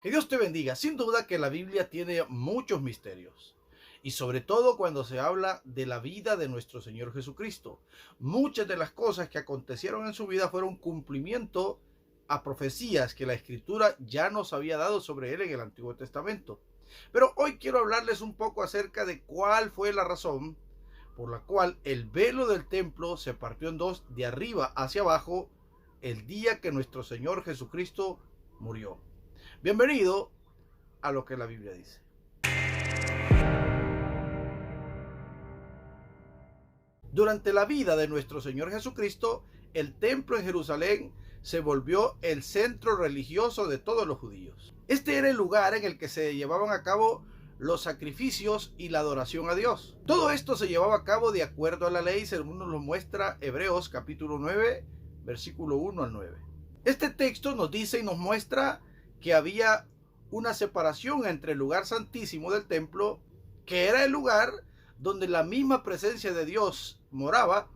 Que Dios te bendiga. Sin duda que la Biblia tiene muchos misterios. Y sobre todo cuando se habla de la vida de nuestro Señor Jesucristo. Muchas de las cosas que acontecieron en su vida fueron cumplimiento a profecías que la Escritura ya nos había dado sobre él en el Antiguo Testamento. Pero hoy quiero hablarles un poco acerca de cuál fue la razón por la cual el velo del templo se partió en dos de arriba hacia abajo el día que nuestro Señor Jesucristo murió. Bienvenido a lo que la Biblia dice. Durante la vida de nuestro Señor Jesucristo, el templo en Jerusalén se volvió el centro religioso de todos los judíos. Este era el lugar en el que se llevaban a cabo los sacrificios y la adoración a Dios. Todo esto se llevaba a cabo de acuerdo a la ley, según nos lo muestra Hebreos capítulo 9, versículo 1 al 9. Este texto nos dice y nos muestra que había una separación entre el lugar santísimo del templo, que era el lugar donde la misma presencia de Dios moraba,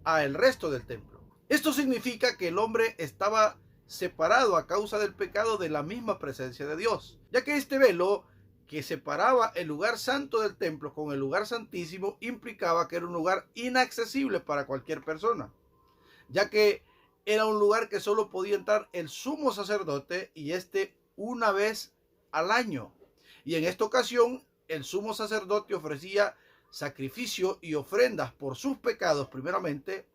a el resto del templo. Esto significa que el hombre estaba separado a causa del pecado de la misma presencia de Dios, ya que este velo que separaba el lugar santo del templo con el lugar santísimo implicaba que era un lugar inaccesible para cualquier persona, ya que era un lugar que solo podía entrar el sumo sacerdote, y una vez al año. Y en esta ocasión el sumo sacerdote ofrecía sacrificio y ofrendas por sus pecados primeramente,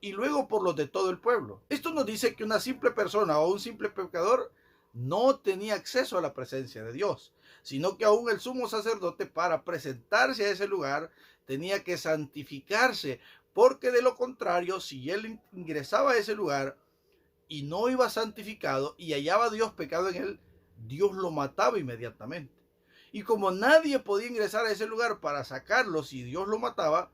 y luego por los de todo el pueblo. Esto nos dice que una simple persona o un simple pecador no tenía acceso a la presencia de Dios, sino que aún el sumo sacerdote, para presentarse a ese lugar, tenía que santificarse, porque de lo contrario, si él ingresaba a ese lugar y no iba santificado y hallaba a Dios pecado en él, Dios lo mataba inmediatamente. Y como nadie podía ingresar a ese lugar para sacarlo si Dios lo mataba,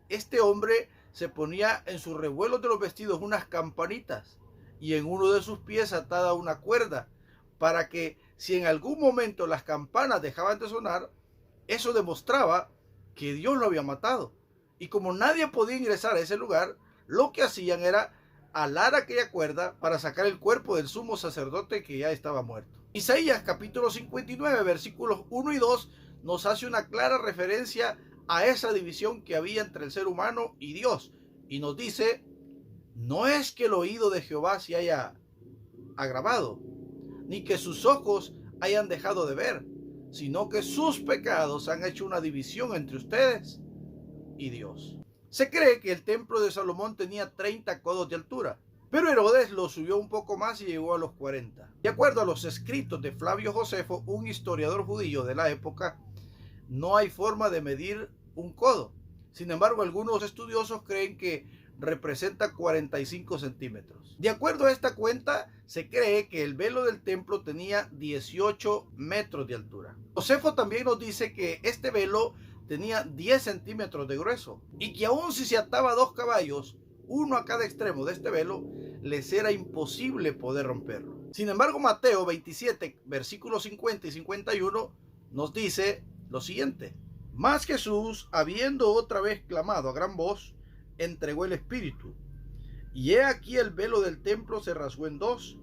este hombre se ponía en sus revuelos de los vestidos unas campanitas, y en uno de sus pies atada una cuerda, para que si en algún momento las campanas dejaban de sonar, eso demostraba que Dios lo había matado. Y como nadie podía ingresar a ese lugar, lo que hacían era alar aquella cuerda para sacar el cuerpo del sumo sacerdote que ya estaba muerto. Isaías capítulo 59 versículos 1 y 2 nos hace una clara referencia a esa división que había entre el ser humano y Dios, y nos dice: no es que el oído de Jehová se haya agravado, ni que sus ojos hayan dejado de ver, sino que sus pecados han hecho una división entre ustedes y Dios. Se cree que el templo de Salomón tenía 30 codos de altura, pero Herodes lo subió un poco más y llegó a los 40. De acuerdo a los escritos de Flavio Josefo, un historiador judío de la época, no hay forma de medir un codo. Sin embargo, algunos estudiosos creen que representa 45 centímetros. De acuerdo a esta cuenta, se cree que el velo del templo tenía 18 metros de altura. Josefo también nos dice que este velo tenía 10 centímetros de grueso, y que aun si se ataba a 2 caballos, uno a cada extremo de este velo, les era imposible poder romperlo. Sin embargo, Mateo 27, versículos 50 y 51, nos dice lo siguiente: mas Jesús, habiendo otra vez clamado a gran voz, entregó el espíritu, y he aquí el velo del templo se rasgó en dos,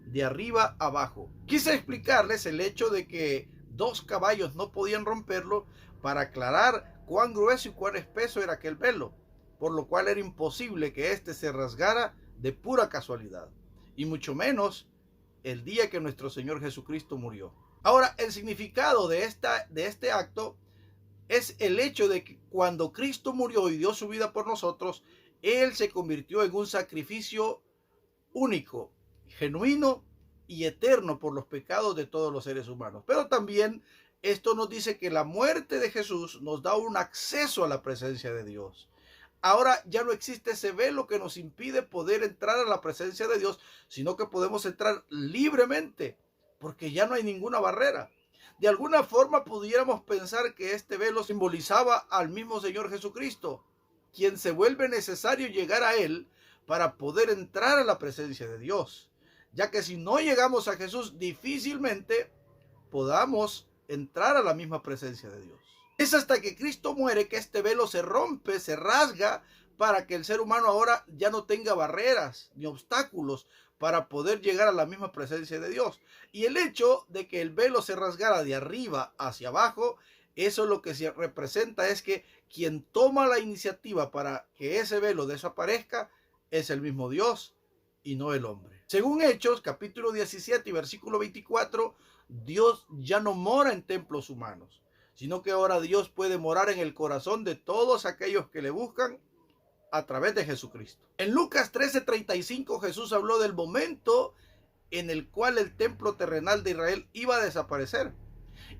de arriba abajo. Quise explicarles el hecho de que 2 caballos no podían romperlo, para aclarar cuán grueso y cuán espeso era aquel velo, por lo cual era imposible que éste se rasgara de pura casualidad, y mucho menos el día que nuestro Señor Jesucristo murió. Ahora, el significado de este acto es el hecho de que cuando Cristo murió y dio su vida por nosotros, Él se convirtió en un sacrificio único, genuino y eterno por los pecados de todos los seres humanos. Pero también esto nos dice que la muerte de Jesús nos da un acceso a la presencia de Dios. Ahora ya no existe ese velo que nos impide poder entrar a la presencia de Dios, sino que podemos entrar libremente, porque ya no hay ninguna barrera. De alguna forma pudiéramos pensar que este velo simbolizaba al mismo Señor Jesucristo, quien se vuelve necesario llegar a Él para poder entrar a la presencia de Dios, ya que si no llegamos a Jesús, difícilmente podamos entrar a la misma presencia de Dios. Es hasta que Cristo muere que este velo se rompe, se rasga, para que el ser humano ahora ya no tenga barreras ni obstáculos para poder llegar a la misma presencia de Dios. Y el hecho de que el velo se rasgara de arriba hacia abajo, eso lo que se representa es que quien toma la iniciativa para que ese velo desaparezca es el mismo Dios y no el hombre. Según Hechos, capítulo 17 y versículo 24, Dios ya no mora en templos humanos, sino que ahora Dios puede morar en el corazón de todos aquellos que le buscan a través de Jesucristo. En Lucas 13:35 Jesús habló del momento en el cual el templo terrenal de Israel iba a desaparecer.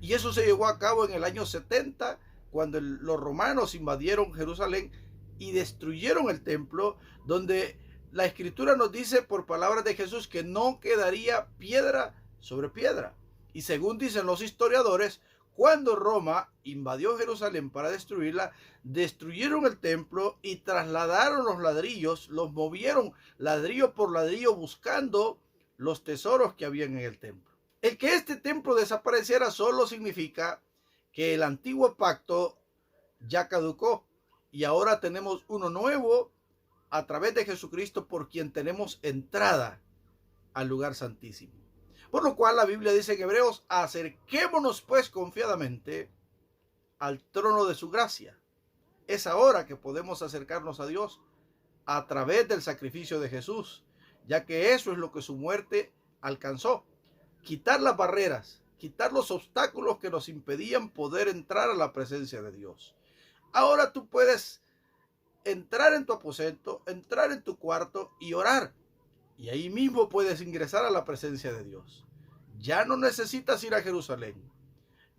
Y eso se llevó a cabo en el año 70, cuando los romanos invadieron Jerusalén y destruyeron el templo, donde la escritura nos dice por palabras de Jesús que no quedaría piedra sobre piedra. Y según dicen los historiadores, cuando Roma invadió Jerusalén para destruirla, destruyeron el templo y trasladaron los ladrillos, los movieron ladrillo por ladrillo buscando los tesoros que habían en el templo. El que este templo desapareciera solo significa que el antiguo pacto ya caducó y ahora tenemos uno nuevo a través de Jesucristo, por quien tenemos entrada al lugar santísimo. Por lo cual la Biblia dice en Hebreos: acerquémonos pues confiadamente al trono de su gracia. Es ahora que podemos acercarnos a Dios a través del sacrificio de Jesús, ya que eso es lo que su muerte alcanzó. Quitar las barreras, quitar los obstáculos que nos impedían poder entrar a la presencia de Dios. Ahora tú puedes entrar en tu aposento, entrar en tu cuarto y orar. Y ahí mismo puedes ingresar a la presencia de Dios. Ya no necesitas ir a Jerusalén.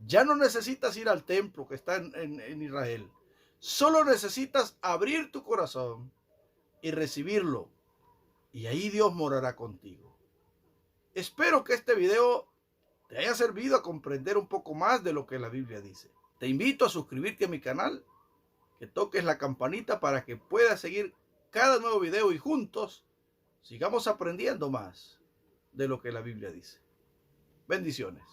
Ya no necesitas ir al templo que está en Israel. Solo necesitas abrir tu corazón y recibirlo. Y ahí Dios morará contigo. Espero que este video te haya servido a comprender un poco más de lo que la Biblia dice. Te invito a suscribirte a mi canal, que toques la campanita para que puedas seguir cada nuevo video y juntos sigamos aprendiendo más de lo que la Biblia dice. Bendiciones.